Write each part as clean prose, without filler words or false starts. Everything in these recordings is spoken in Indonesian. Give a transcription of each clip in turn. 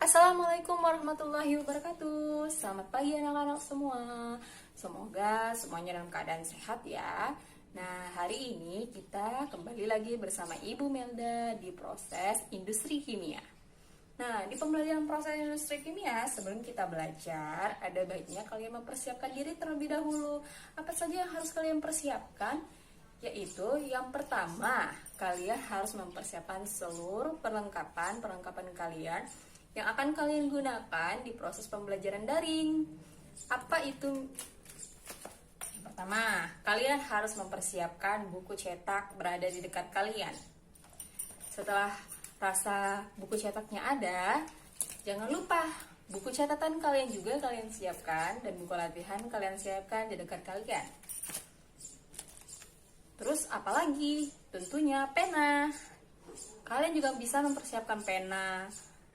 Assalamualaikum warahmatullahi wabarakatuh. Selamat pagi anak-anak semua. Semoga semuanya dalam keadaan sehat ya. Nah, hari ini kita kembali lagi bersama Ibu Melda di proses industri kimia. Nah, di pembelajaran proses industri kimia, sebelum kita belajar, ada baiknya kalian mempersiapkan diri terlebih dahulu. Apa saja yang harus kalian persiapkan? Yaitu yang pertama, kalian harus mempersiapkan seluruh perlengkapan kalian yang akan kalian gunakan di proses pembelajaran daring. Apa itu? Yang pertama, kalian harus mempersiapkan buku cetak berada di dekat kalian. Setelah rasa buku cetaknya ada, jangan lupa buku catatan kalian juga kalian siapkan, dan buku latihan kalian siapkan di dekat kalian. Terus apalagi? Tentunya pena. Kalian juga bisa mempersiapkan pena,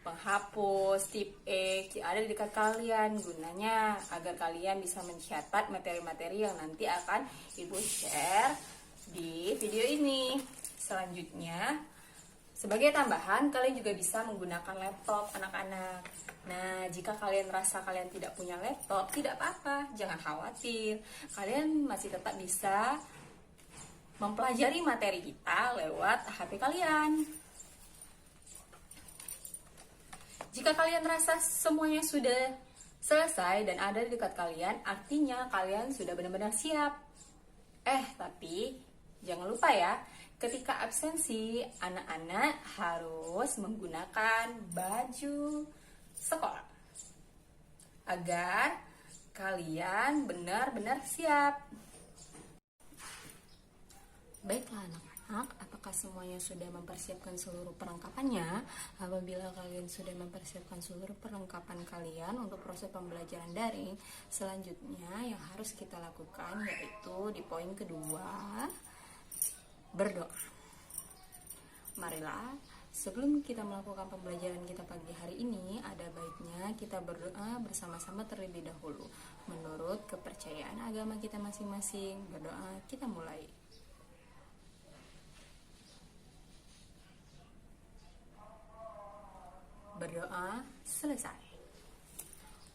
penghapus, tip X yang ada di dekat kalian, gunanya agar kalian bisa mencatat materi-materi yang nanti akan Ibu share di video ini. Selanjutnya, sebagai tambahan, kalian juga bisa menggunakan laptop anak-anak. Nah, jika kalian merasa kalian tidak punya laptop, tidak apa-apa, jangan khawatir. Kalian masih tetap bisa mempelajari materi kita lewat HP kalian. Jika kalian merasa semuanya sudah selesai dan ada di dekat kalian, artinya kalian sudah benar-benar siap. Tapi jangan lupa ya, ketika absensi, anak-anak harus menggunakan baju sekolah agar kalian benar-benar siap. Baiklah anak-anak, apakah semuanya sudah mempersiapkan seluruh perlengkapannya? Apabila kalian sudah mempersiapkan seluruh perlengkapan kalian untuk proses pembelajaran daring, selanjutnya yang harus kita lakukan yaitu di poin kedua, berdoa. Marilah, sebelum kita melakukan pembelajaran kita pagi hari ini, ada baiknya kita berdoa bersama-sama terlebih dahulu. Menurut kepercayaan agama kita masing-masing, berdoa kita mulai. Berdoa selesai.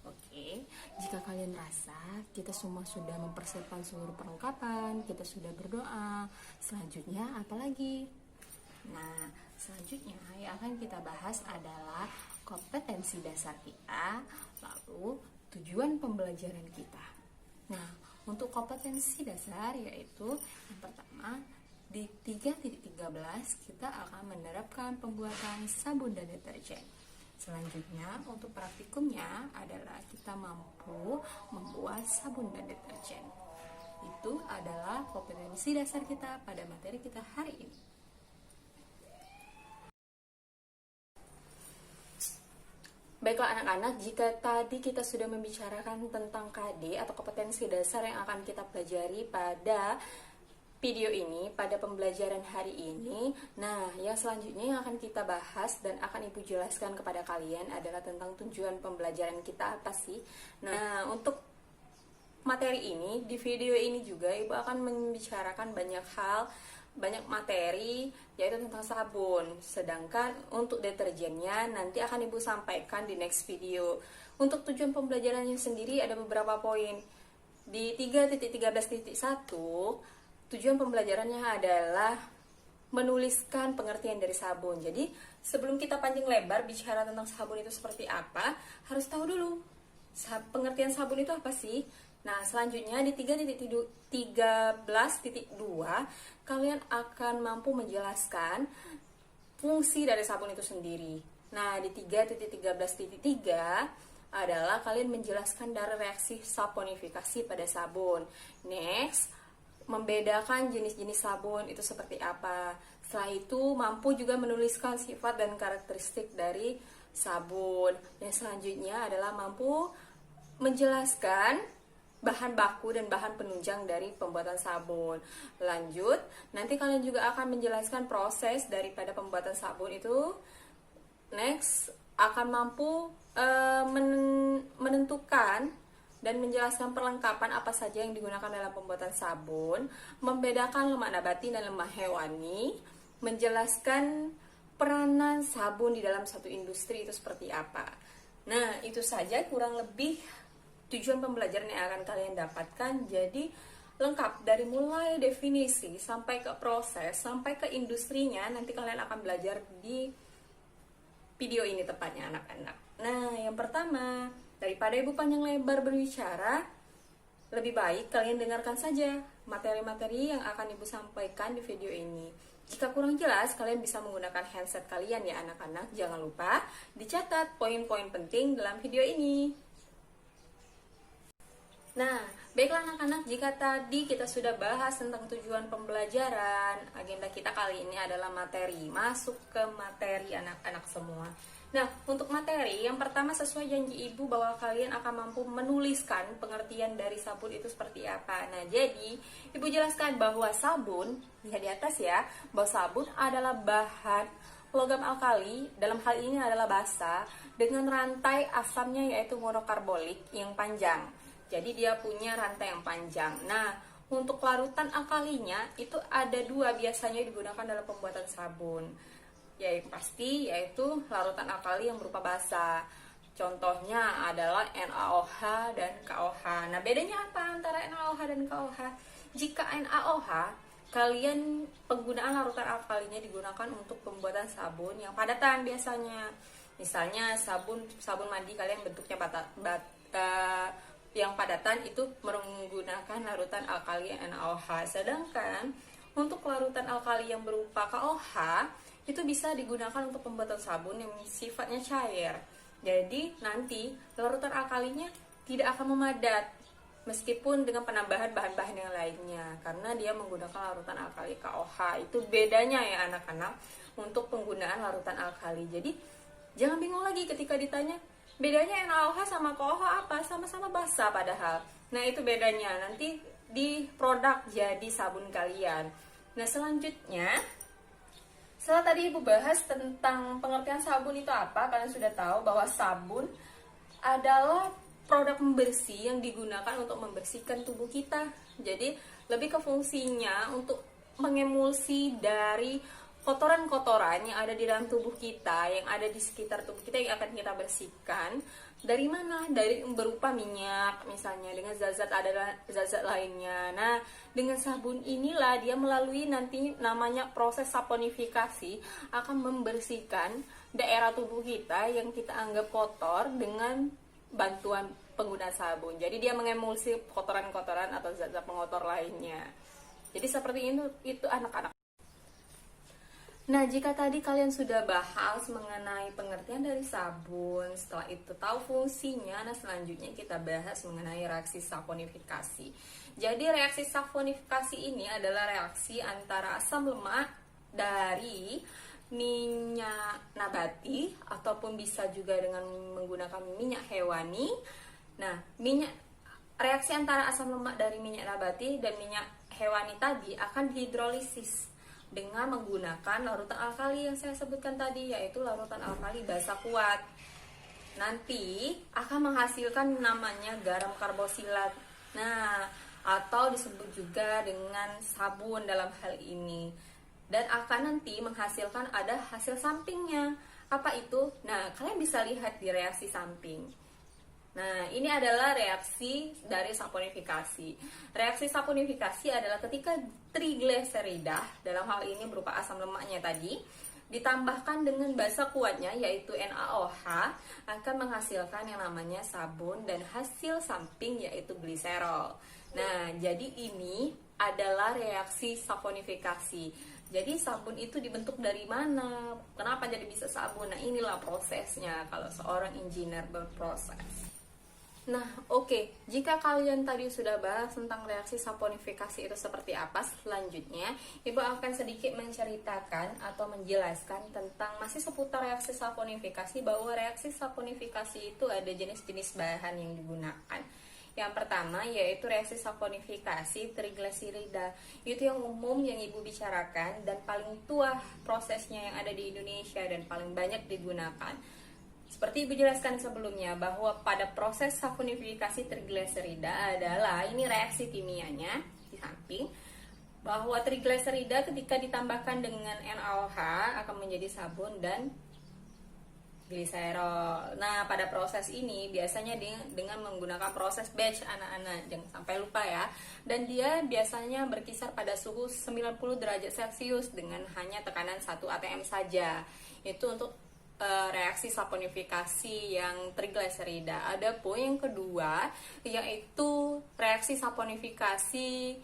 Oke, jika kalian rasa kita semua sudah mempersiapkan seluruh perlengkapan, kita sudah berdoa, selanjutnya apa lagi? Nah, selanjutnya yang akan kita bahas adalah kompetensi dasar kita, lalu tujuan pembelajaran kita. Nah, untuk kompetensi dasar yaitu yang pertama, di 3.13 kita akan menerapkan pembuatan sabun dan deterjen. Selanjutnya, untuk praktikumnya adalah kita mampu membuat sabun dan deterjen. Itu adalah kompetensi dasar kita pada materi kita hari ini. Baiklah anak-anak, jika tadi kita sudah membicarakan tentang KD atau kompetensi dasar yang akan kita pelajari pada video ini, pada pembelajaran hari ini. Nah, yang selanjutnya yang akan kita bahas dan akan Ibu jelaskan kepada kalian adalah tentang tujuan pembelajaran kita apa sih. Nah, untuk materi ini, di video ini juga Ibu akan membicarakan banyak hal, banyak materi, yaitu tentang sabun. Sedangkan untuk deterjennya nanti akan Ibu sampaikan di next video. Untuk tujuan pembelajarannya sendiri ada beberapa poin. Di 3.13.1, tujuan pembelajarannya adalah menuliskan pengertian dari sabun. Jadi, sebelum kita panjang lebar bicara tentang sabun itu seperti apa, harus tahu dulu pengertian sabun itu apa sih. Nah, selanjutnya di 3.13.2 kalian akan mampu menjelaskan fungsi dari sabun itu sendiri. Nah, di 3.13.3 adalah kalian menjelaskan dari reaksi saponifikasi pada sabun. Next, membedakan jenis-jenis sabun itu seperti apa. Setelah itu mampu juga menuliskan sifat dan karakteristik dari sabun. Dan selanjutnya adalah mampu menjelaskan bahan baku dan bahan penunjang dari pembuatan sabun. Lanjut, nanti kalian juga akan menjelaskan proses daripada pembuatan sabun itu. Next, akan mampu menentukan dan menjelaskan perlengkapan apa saja yang digunakan dalam pembuatan sabun, membedakan lemak nabati dan lemak hewani, menjelaskan peranan sabun di dalam satu industri itu seperti apa. Nah, itu saja kurang lebih tujuan pembelajaran yang akan kalian dapatkan. Jadi lengkap dari mulai definisi sampai ke proses sampai ke industrinya, nanti kalian akan belajar di video ini tepatnya anak-anak. Nah, yang pertama, daripada ibu panjang lebar berbicara, lebih baik kalian dengarkan saja materi-materi yang akan ibu sampaikan di video ini. Jika kurang jelas, kalian bisa menggunakan handset kalian ya anak-anak. Jangan lupa dicatat poin-poin penting dalam video ini. Nah, baiklah anak-anak, jika tadi kita sudah bahas tentang tujuan pembelajaran, agenda kita kali ini adalah materi. Masuk ke materi anak-anak semua. Nah, untuk materi, yang pertama sesuai janji ibu bahwa kalian akan mampu menuliskan pengertian dari sabun itu seperti apa. Nah, jadi ibu jelaskan bahwa sabun, lihat di atas ya, bahwa sabun adalah bahan logam alkali, dalam hal ini adalah basa, dengan rantai asamnya yaitu monokarbolik yang panjang. Jadi dia punya rantai yang panjang. Nah, untuk larutan alkalinya itu ada dua biasanya digunakan dalam pembuatan sabun. Yang pasti yaitu larutan alkali yang berupa basa. Contohnya adalah NaOH dan KOH. Nah, bedanya apa antara NaOH dan KOH? Jika NaOH, kalian penggunaan larutan alkalinya digunakan untuk pembuatan sabun yang padatan biasanya. Misalnya sabun mandi kalian bentuknya yang padatan itu menggunakan larutan alkali NaOH. Sedangkan untuk larutan alkali yang berupa KOH itu bisa digunakan untuk pembuatan sabun yang sifatnya cair. Jadi nanti larutan alkalinya tidak akan memadat meskipun dengan penambahan bahan-bahan yang lainnya, karena dia menggunakan larutan alkali KOH. Itu bedanya ya anak-anak untuk penggunaan larutan alkali. Jadi jangan bingung lagi ketika ditanya bedanya NaOH sama KOH apa? Sama-sama basa padahal. Nah, itu bedanya nanti di produk jadi sabun kalian. Nah, selanjutnya setelah tadi ibu bahas tentang pengertian sabun itu apa, kalian sudah tahu bahwa sabun adalah produk pembersih yang digunakan untuk membersihkan tubuh kita. Jadi lebih ke fungsinya untuk mengemulsi dari kotoran-kotoran yang ada di dalam tubuh kita, yang ada di sekitar tubuh kita yang akan kita bersihkan. Dari mana? Dari berupa minyak misalnya, dengan zat-zat lainnya. Nah, dengan sabun inilah dia melalui nanti namanya proses saponifikasi akan membersihkan daerah tubuh kita yang kita anggap kotor dengan bantuan penggunaan sabun. Jadi dia mengemulsi kotoran-kotoran atau zat-zat pengotor lainnya. Jadi seperti itu anak-anak. Nah, jika tadi kalian sudah bahas mengenai pengertian dari sabun, setelah itu tahu fungsinya, nah selanjutnya kita bahas mengenai reaksi saponifikasi. Jadi reaksi saponifikasi ini adalah reaksi antara asam lemak dari minyak nabati ataupun bisa juga dengan menggunakan minyak hewani. Nah, reaksi antara asam lemak dari minyak nabati dan minyak hewani tadi akan dihidrolisis dengan menggunakan larutan alkali yang saya sebutkan tadi, yaitu larutan alkali basa kuat. Nanti akan menghasilkan namanya garam karbosilat. Nah, atau disebut juga dengan sabun dalam hal ini. Dan akan nanti menghasilkan ada hasil sampingnya. Apa itu? Nah, kalian bisa lihat di reaksi samping. Nah, ini adalah reaksi dari saponifikasi. Reaksi saponifikasi adalah ketika trigliserida, dalam hal ini berupa asam lemaknya tadi, ditambahkan dengan basa kuatnya yaitu NaOH, akan menghasilkan yang namanya sabun dan hasil samping yaitu gliserol. Nah, jadi ini adalah reaksi saponifikasi. Jadi sabun itu dibentuk dari mana? Kenapa jadi bisa sabun? Nah, inilah prosesnya kalau seorang engineer berproses. Nah, oke. Jika kalian tadi sudah bahas tentang reaksi saponifikasi itu seperti apa, selanjutnya Ibu akan sedikit menceritakan atau menjelaskan tentang masih seputar reaksi saponifikasi, bahwa reaksi saponifikasi itu ada jenis-jenis bahan yang digunakan. Yang pertama yaitu reaksi saponifikasi trigliserida. Itu yang umum yang Ibu bicarakan dan paling tua prosesnya yang ada di Indonesia dan paling banyak digunakan. Seperti Ibu jelaskan sebelumnya bahwa pada proses saponifikasi trigliserida adalah ini reaksi kimianya di samping. bahwa trigliserida ketika ditambahkan dengan NaOH akan menjadi sabun dan gliserol. Nah, pada proses ini biasanya dengan menggunakan proses batch anak-anak, jangan sampai lupa ya. Dan dia biasanya berkisar pada suhu 90 derajat Celcius dengan hanya tekanan 1 atm saja. Itu untuk reaksi saponifikasi yang trigliserida. Adapun yang kedua yaitu reaksi saponifikasi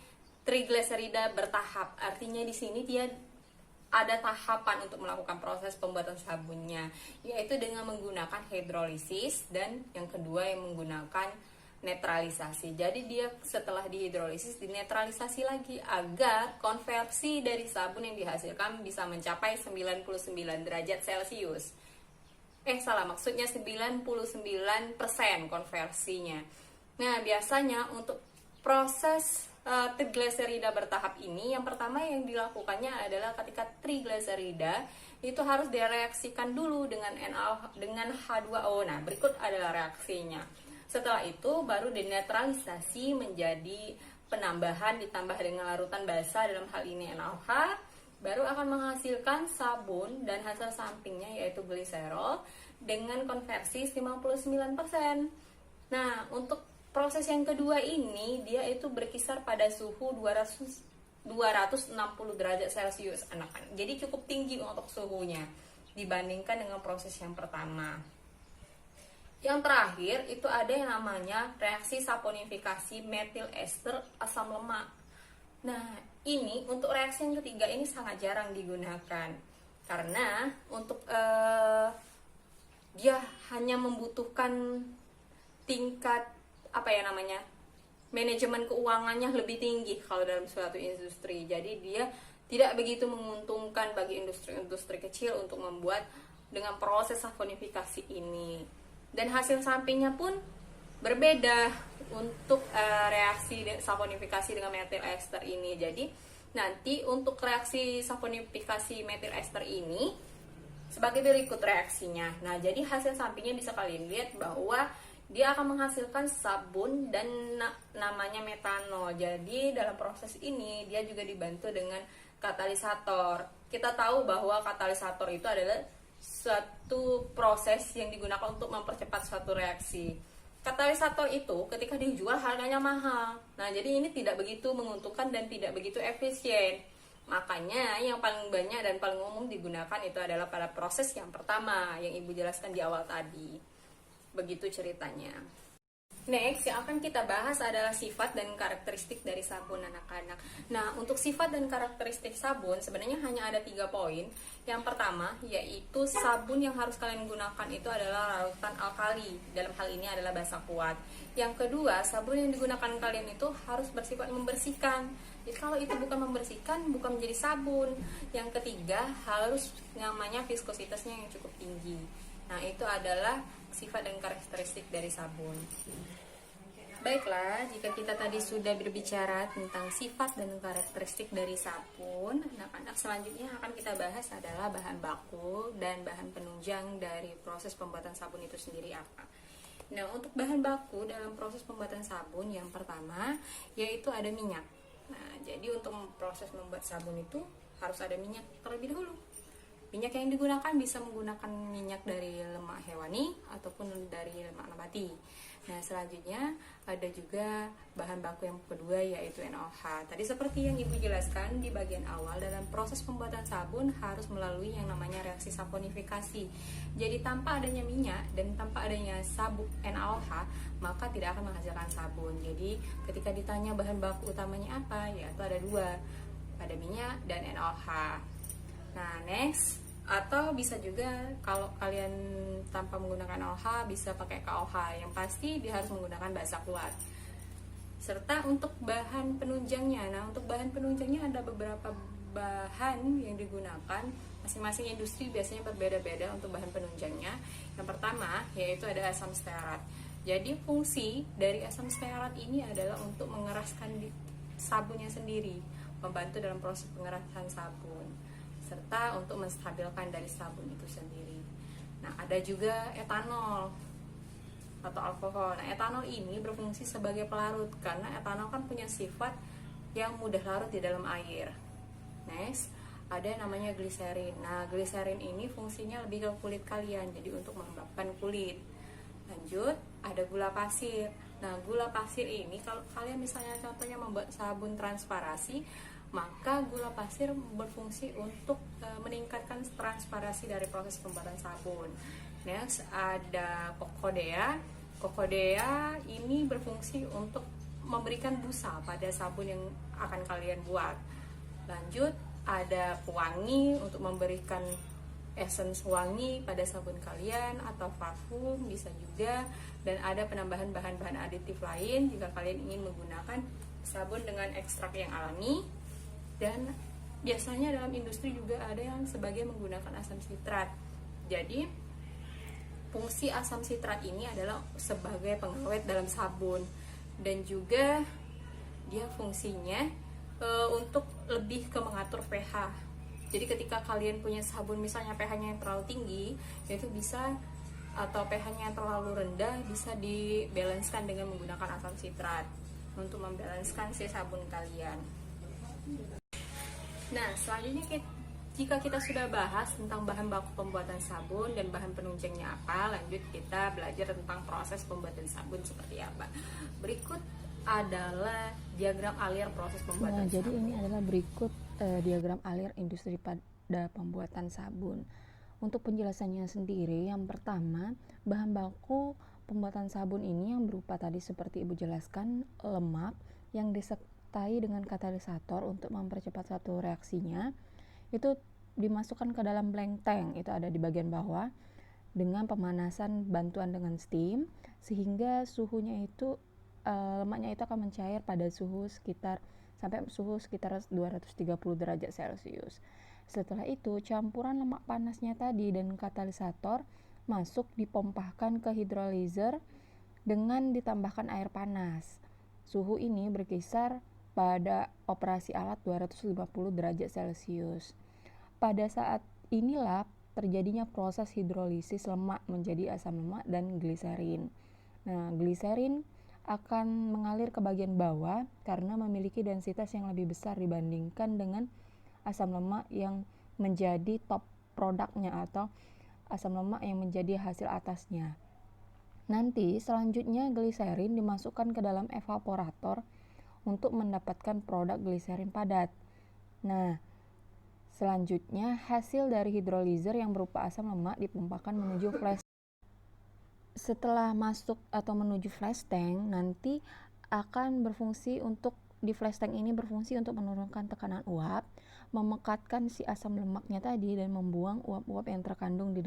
trigliserida bertahap. Artinya di sini dia ada tahapan untuk melakukan proses pembuatan sabunnya, yaitu dengan menggunakan hidrolisis dan yang kedua yang menggunakan netralisasi. Jadi dia setelah dihidrolisis dinetralisasi lagi agar konversi dari sabun yang dihasilkan bisa mencapai 99 derajat Celcius. Maksudnya 99% konversinya. Nah, biasanya untuk proses trigliserida bertahap ini, yang pertama yang dilakukannya adalah ketika trigliserida itu harus direaksikan dulu dengan H2O. Nah, berikut adalah reaksinya. Setelah itu baru dinetralisasi menjadi penambahan ditambah dengan larutan basah, dalam hal ini NaOH, baru akan menghasilkan sabun dan hasil sampingnya yaitu gliserol dengan konversi 59%. Nah, untuk proses yang kedua ini dia itu berkisar pada suhu 260 derajat Celcius anak-anak. Jadi cukup tinggi untuk suhunya dibandingkan dengan proses yang pertama. Yang terakhir itu ada yang namanya reaksi saponifikasi metil ester asam lemak. Nah, ini untuk reaksi yang ketiga ini sangat jarang digunakan karena untuk dia hanya membutuhkan tingkat manajemen keuangannya lebih tinggi kalau dalam suatu industri. Jadi dia tidak begitu menguntungkan bagi industri-industri kecil untuk membuat dengan proses saponifikasi ini. Dan hasil sampingnya pun berbeda untuk reaksi saponifikasi dengan metil ester ini. Jadi nanti untuk reaksi saponifikasi metil ester ini sebagai berikut reaksinya. Nah, jadi hasil sampingnya bisa kalian lihat bahwa dia akan menghasilkan sabun dan namanya metanol. Jadi dalam proses ini dia juga dibantu dengan katalisator. Kita tahu bahwa katalisator itu adalah suatu proses yang digunakan untuk mempercepat suatu reaksi. Katalisator itu ketika dijual harganya mahal. Nah, jadi ini tidak begitu menguntungkan dan tidak begitu efisien. Makanya yang paling banyak dan paling umum digunakan itu adalah pada proses yang pertama yang Ibu jelaskan di awal tadi. Begitu ceritanya. Next, yang akan kita bahas adalah sifat dan karakteristik dari sabun anak-anak. Nah, untuk sifat dan karakteristik sabun sebenarnya hanya ada 3 poin. Yang pertama, yaitu sabun yang harus kalian gunakan itu adalah larutan alkali. Dalam hal ini adalah basa kuat. Yang kedua, sabun yang digunakan kalian itu harus bersifat membersihkan. Jadi kalau itu bukan membersihkan, bukan menjadi sabun. Yang ketiga, harus namanya viskositasnya yang cukup tinggi. Nah, itu adalah sifat dan karakteristik dari sabun. Baiklah, jika kita tadi sudah berbicara tentang sifat dan karakteristik dari sabun, anak-anak, selanjutnya akan kita bahas adalah bahan baku dan bahan penunjang dari proses pembuatan sabun itu sendiri apa. Nah, untuk bahan baku dalam proses pembuatan sabun yang pertama yaitu ada minyak. Nah, jadi untuk proses membuat sabun itu harus ada minyak terlebih dahulu. Minyak yang digunakan bisa menggunakan minyak dari lemak hewani ataupun dari lemak nabati. Nah, selanjutnya ada juga bahan baku yang kedua yaitu NaOH. Tadi seperti yang Ibu jelaskan di bagian awal, dalam proses pembuatan sabun harus melalui yang namanya reaksi saponifikasi. Jadi tanpa adanya minyak dan tanpa adanya sabun NaOH, maka tidak akan menghasilkan sabun. Jadi ketika ditanya bahan baku utamanya apa, yaitu ada 2, ada minyak dan NaOH. Nah, next, atau bisa juga kalau kalian tanpa menggunakan OH bisa pakai KOH. Yang pasti dia harus menggunakan basa kuat. Serta untuk bahan penunjangnya. Nah, untuk bahan penunjangnya ada beberapa bahan yang digunakan. Masing-masing industri biasanya berbeda-beda untuk bahan penunjangnya. Yang pertama yaitu ada asam stearat. Jadi fungsi dari asam stearat ini adalah untuk mengeraskan sabunnya sendiri, membantu dalam proses pengerasan sabun, serta untuk menstabilkan dari sabun itu sendiri. Nah, ada juga etanol atau alkohol. Nah, etanol ini berfungsi sebagai pelarut karena etanol kan punya sifat yang mudah larut di dalam air. Next, ada namanya gliserin. Nah, gliserin ini fungsinya lebih ke kulit kalian, jadi untuk melembabkan kulit. Lanjut, ada gula pasir. Nah, gula pasir ini kalau kalian misalnya contohnya membuat sabun transparasi, maka gula pasir berfungsi untuk meningkatkan transparasi dari proses pembuatan sabun. Next, ada kokodea. Kokodea ini berfungsi untuk memberikan busa pada sabun yang akan kalian buat. Lanjut, ada pewangi untuk memberikan essence wangi pada sabun kalian, atau parfum bisa juga. Dan ada penambahan bahan-bahan aditif lain jika kalian ingin menggunakan sabun dengan ekstrak yang alami. Dan biasanya dalam industri juga ada yang sebagai menggunakan asam sitrat. Jadi fungsi asam sitrat ini adalah sebagai pengawet dalam sabun, dan juga dia fungsinya untuk lebih ke mengatur pH. Jadi ketika kalian punya sabun misalnya pH-nya yang terlalu tinggi, itu bisa, atau pH-nya yang terlalu rendah, bisa dibalanskan dengan menggunakan asam sitrat untuk membalanskan si sabun kalian. Nah, selanjutnya jika kita sudah bahas tentang bahan baku pembuatan sabun dan bahan penunjangnya apa, lanjut kita belajar tentang proses pembuatan sabun seperti apa. Berikut adalah diagram alir proses pembuatan sabun. Jadi ini adalah berikut diagram alir industri pada pembuatan sabun. Untuk penjelasannya sendiri, yang pertama, bahan baku pembuatan sabun ini yang berupa tadi seperti Ibu jelaskan, lemak yang disertai dengan katalisator untuk mempercepat satu reaksinya, itu dimasukkan ke dalam blank tank, itu ada di bagian bawah, dengan pemanasan bantuan dengan steam, sehingga suhunya itu lemaknya itu akan mencair pada suhu sekitar 230 derajat Celcius. Setelah itu, campuran lemak panasnya tadi dan katalisator masuk dipompahkan ke hidrolyzer dengan ditambahkan air panas. Suhu ini berkisar pada operasi alat 250 derajat Celcius. Pada saat inilah terjadinya proses hidrolisis lemak menjadi asam lemak dan gliserin. Nah, gliserin akan mengalir ke bagian bawah karena memiliki densitas yang lebih besar dibandingkan dengan asam lemak yang menjadi top produknya atau asam lemak yang menjadi hasil atasnya. Nanti selanjutnya gliserin dimasukkan ke dalam evaporator untuk mendapatkan produk gliserin padat. Nah, selanjutnya hasil dari hidrolyzer yang berupa asam lemak dipompakan menuju flash. Setelah masuk atau menuju flash tank, nanti akan berfungsi untuk di flash tank ini berfungsi untuk menurunkan tekanan uap, memekatkan si asam lemaknya tadi dan membuang uap-uap yang terkandung di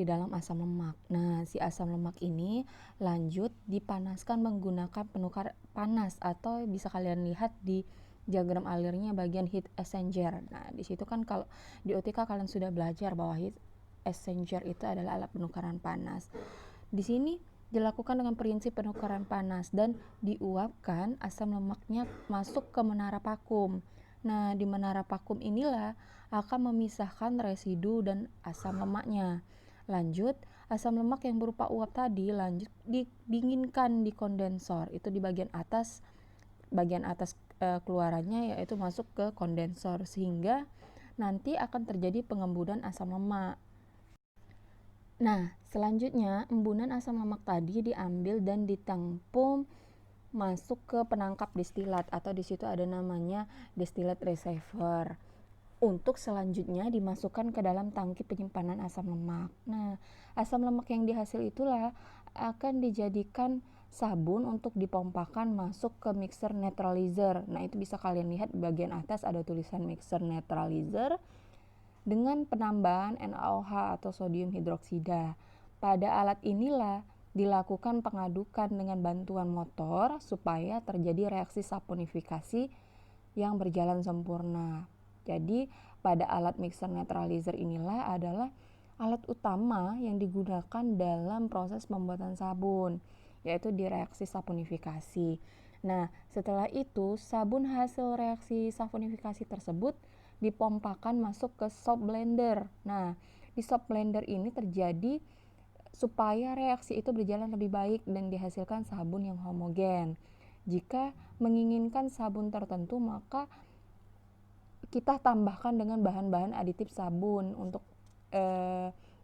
dalam asam lemak. Nah, si asam lemak ini lanjut dipanaskan menggunakan penukar panas, atau bisa kalian lihat di diagram alirnya bagian heat exchanger. Nah, di situ kan kalau di OTK kalian sudah belajar bahwa heat exchanger itu adalah alat penukaran panas. Di sini dilakukan dengan prinsip penukaran panas dan diuapkan asam lemaknya masuk ke menara vakum. Nah, di menara vakum inilah akan memisahkan residu dan asam lemaknya. Lanjut, asam lemak yang berupa uap tadi lanjut didinginkan di kondensor. Itu di bagian atas keluarannya, yaitu masuk ke kondensor, sehingga nanti akan terjadi pengembunan asam lemak. Nah, selanjutnya embunan asam lemak tadi diambil dan ditampung masuk ke penangkap destilat, atau di situ ada namanya distillate receiver. Untuk selanjutnya dimasukkan ke dalam tangki penyimpanan asam lemak. Nah, asam lemak yang dihasil itulah akan dijadikan sabun untuk dipompakan masuk ke mixer neutralizer. Nah, itu bisa kalian lihat di bagian atas ada tulisan mixer neutralizer dengan penambahan NaOH atau sodium hidroksida. Pada alat inilah dilakukan pengadukan dengan bantuan motor supaya terjadi reaksi saponifikasi yang berjalan sempurna. Jadi, pada alat mixer neutralizer inilah adalah alat utama yang digunakan dalam proses pembuatan sabun, yaitu di reaksi saponifikasi. Nah, setelah itu sabun hasil reaksi saponifikasi tersebut dipompakan masuk ke soap blender. Nah, di soap blender ini terjadi supaya reaksi itu berjalan lebih baik dan dihasilkan sabun yang homogen. Jika menginginkan sabun tertentu, maka kita tambahkan dengan bahan-bahan aditif sabun untuk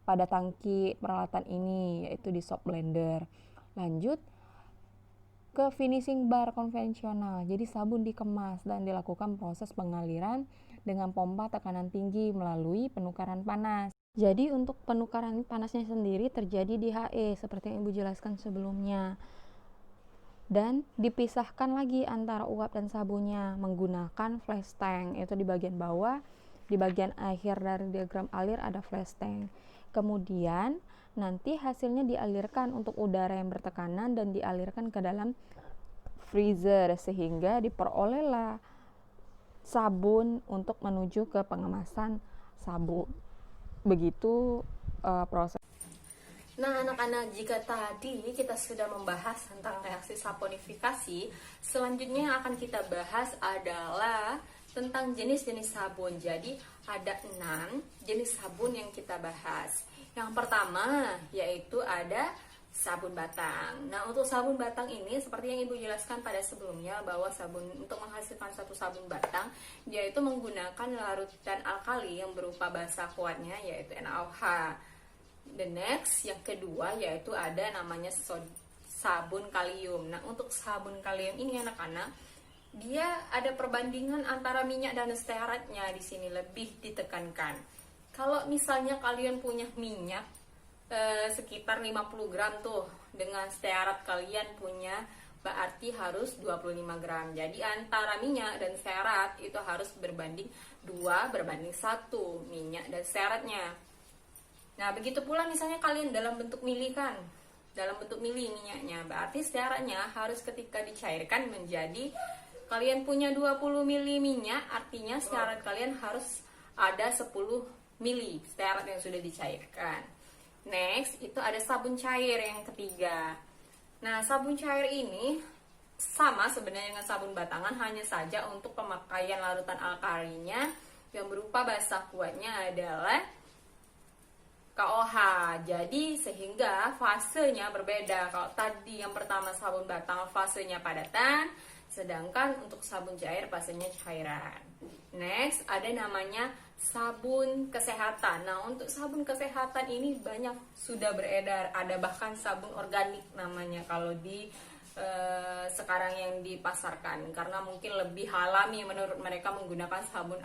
pada tangki peralatan ini, yaitu di shop blender. Lanjut ke finishing bar konvensional. Jadi sabun dikemas dan dilakukan proses pengaliran dengan pompa tekanan tinggi melalui penukaran panas. Jadi untuk penukaran panasnya sendiri terjadi di HE seperti yang Ibu jelaskan sebelumnya. Dan dipisahkan lagi antara uap dan sabunnya menggunakan flash tank. Itu di bagian bawah, di bagian akhir dari diagram alir ada flash tank. Kemudian nanti hasilnya dialirkan untuk udara yang bertekanan dan dialirkan ke dalam freezer sehingga diperolehlah sabun untuk menuju ke pengemasan sabun. Begitu proses. Nah, anak-anak, jika tadi kita sudah membahas tentang reaksi saponifikasi, selanjutnya yang akan kita bahas adalah tentang jenis-jenis sabun. Jadi, ada 6 jenis sabun yang kita bahas. Yang pertama, yaitu ada sabun batang. Nah, untuk sabun batang ini, seperti yang Ibu jelaskan pada sebelumnya, bahwa sabun untuk menghasilkan satu sabun batang, yaitu menggunakan larutan alkali yang berupa basa kuatnya, yaitu NaOH. The next, yang kedua, yaitu ada namanya sabun kalium. Nah, untuk sabun kalium ini anak-anak, dia ada perbandingan antara minyak dan stearatnya di sini lebih ditekankan. Kalau misalnya kalian punya minyak sekitar 50 gram tuh, dengan stearat kalian punya berarti harus 25 gram. Jadi antara minyak dan stearat itu harus berbanding 2:1 minyak dan stearatnya. Nah, begitu pula misalnya kalian dalam bentuk mili kan, dalam bentuk mili minyaknya, berarti stearatnya harus ketika dicairkan menjadi, kalian punya 20 mili minyak, artinya stearat kalian harus ada 10 mili stearat yang sudah dicairkan. Next, itu ada sabun cair yang ketiga. Nah, sabun cair ini sama sebenarnya dengan sabun batangan, hanya saja untuk pemakaian larutan alkalinya yang berupa basa kuatnya adalah KOH. Jadi sehingga fasenya berbeda. Kalau tadi yang pertama sabun batang fasenya padatan, sedangkan untuk sabun cair fasenya cairan. Next, ada namanya sabun kesehatan. Nah, untuk sabun kesehatan ini banyak sudah beredar. Ada bahkan sabun organik namanya kalau di sekarang yang dipasarkan, karena mungkin lebih alami menurut mereka menggunakan sabun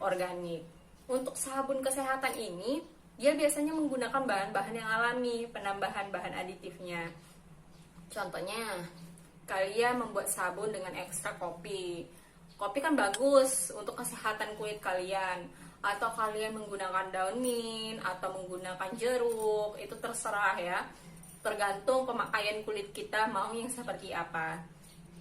organik. Untuk sabun kesehatan ini, dia biasanya menggunakan bahan-bahan yang alami, penambahan bahan aditifnya. Contohnya, kalian membuat sabun dengan ekstrak kopi. Kopi kan bagus untuk kesehatan kulit kalian. Atau kalian menggunakan daun mint, atau menggunakan jeruk, itu terserah ya. Tergantung pemakaian kulit kita mau yang seperti apa.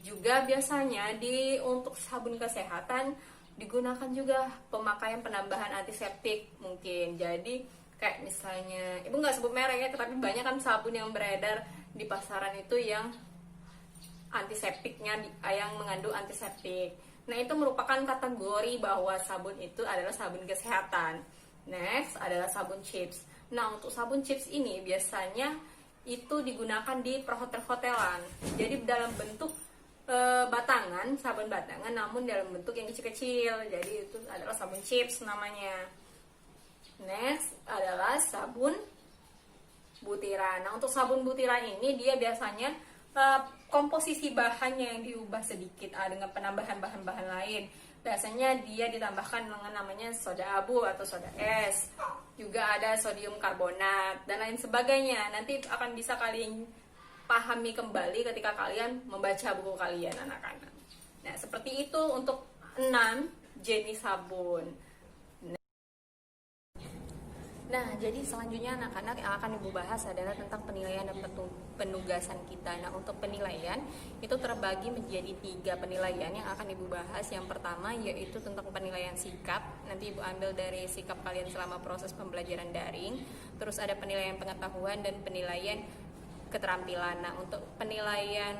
Juga biasanya untuk sabun kesehatan digunakan juga pemakaian penambahan antiseptik mungkin. Jadi kayak misalnya, Ibu nggak sebut merek ya, tetapi banyak kan sabun yang beredar di pasaran itu yang antiseptiknya, yang mengandung antiseptik. Nah, itu merupakan kategori bahwa sabun itu adalah sabun kesehatan. Next adalah sabun chips. Nah, untuk sabun chips ini biasanya itu digunakan di perhotel-hotelan. Jadi dalam bentuk batangan, sabun batangan, namun dalam bentuk yang kecil-kecil. Jadi itu adalah sabun chips namanya. Next adalah sabun butiran. Nah, untuk sabun butiran ini dia biasanya komposisi bahannya yang diubah sedikit dengan penambahan bahan-bahan lain. Biasanya dia ditambahkan dengan namanya soda abu atau soda es. Juga ada sodium karbonat dan lain sebagainya. Nanti akan bisa kalian pahami kembali ketika kalian membaca buku kalian, anak-anak. Nah, seperti itu untuk 6 jenis sabun. Nah, jadi selanjutnya anak-anak yang akan Ibu bahas adalah tentang penilaian dan penugasan kita. Nah, untuk penilaian itu terbagi menjadi 3 penilaian yang akan Ibu bahas. Yang pertama yaitu tentang penilaian sikap. Nanti Ibu ambil dari sikap kalian selama proses pembelajaran daring. Terus ada penilaian pengetahuan dan penilaian keterampilan. Nah, untuk penilaian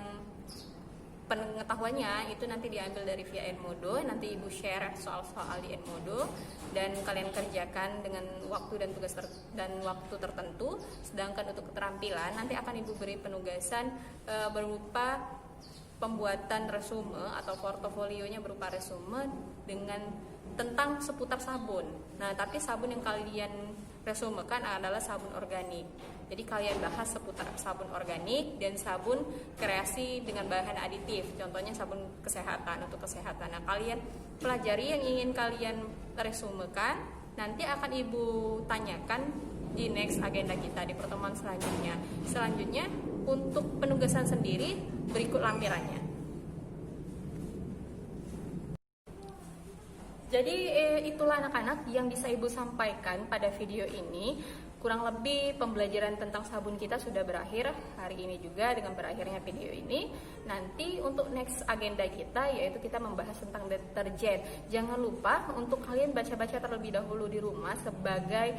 pengetahuannya itu nanti diambil dari via Edmodo, nanti Ibu share soal-soal di Edmodo dan kalian kerjakan dengan waktu dan tugas dan waktu tertentu. Sedangkan untuk keterampilan nanti akan Ibu beri penugasan berupa pembuatan resume atau portofolionya berupa resume dengan tentang seputar sabun. Nah, tapi sabun yang kalian resumekan adalah sabun organik. Jadi kalian bahas seputar sabun organik dan sabun kreasi dengan bahan aditif. Contohnya sabun kesehatan untuk kesehatan. Nah, kalian pelajari yang ingin kalian resumekan, nanti akan Ibu tanyakan di next agenda kita di pertemuan selanjutnya. Selanjutnya untuk penugasan sendiri berikut lampirannya. Jadi itulah anak-anak yang bisa Ibu sampaikan pada video ini. Kurang lebih pembelajaran tentang sabun kita sudah berakhir hari ini juga dengan berakhirnya video ini. Nanti untuk next agenda kita yaitu kita membahas tentang deterjen. Jangan lupa untuk kalian baca-baca terlebih dahulu di rumah sebagai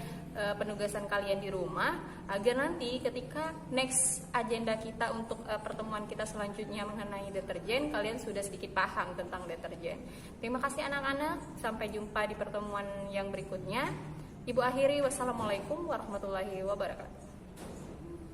penugasan kalian di rumah agar nanti ketika next agenda kita untuk pertemuan kita selanjutnya mengenai deterjen kalian sudah sedikit paham tentang deterjen. Terima kasih anak-anak, sampai jumpa di pertemuan yang berikutnya. Ibu akhiri, wassalamualaikum warahmatullahi wabarakatuh.